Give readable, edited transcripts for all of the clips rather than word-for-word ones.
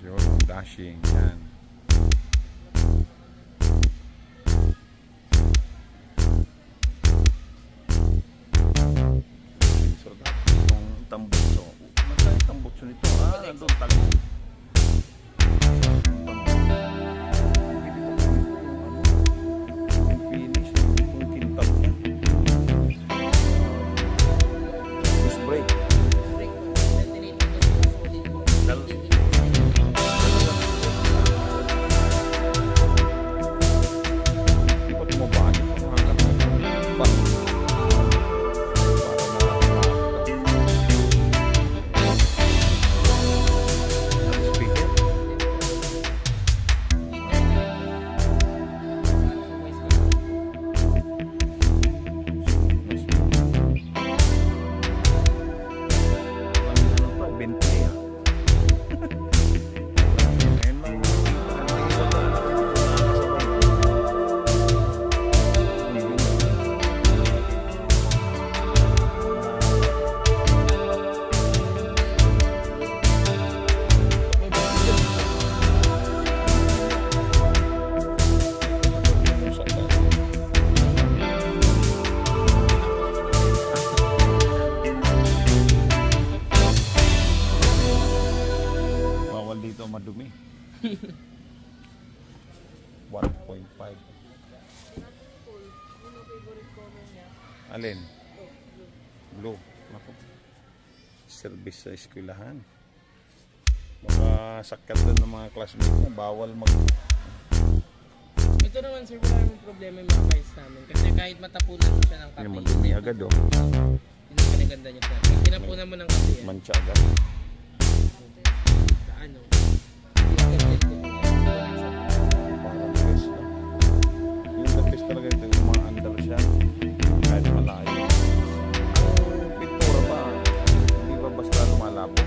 Yun, dashing. Yan. So, itong tambutso. Masaya yung tambutso nito. Nandun talaga. Madumi. 1.5. Alin? Blue. Naku. Service sa eskwelahan. Baka sakit doon ng mga classmates mo. Bawal mag... Ito naman sir, wala namang problema yung mga files namin. Kasi kahit matapunan mo siya ng kape. Yung madumi agad oh. Hindi ka naganda niya pa. Pag tinapunan mo ng kape yan. Mancha agad. Ano? Parang best na. Yung the best talaga ito yung mga Andalusia. Kahit malayo. Ang pintura ba? Hindi ba basta lumalabo?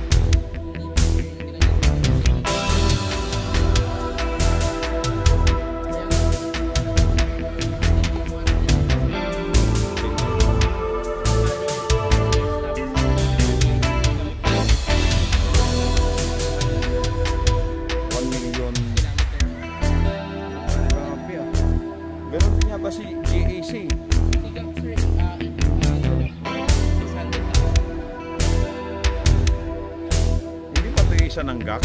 Si GAC. Hindi pa ito isa ng GAC.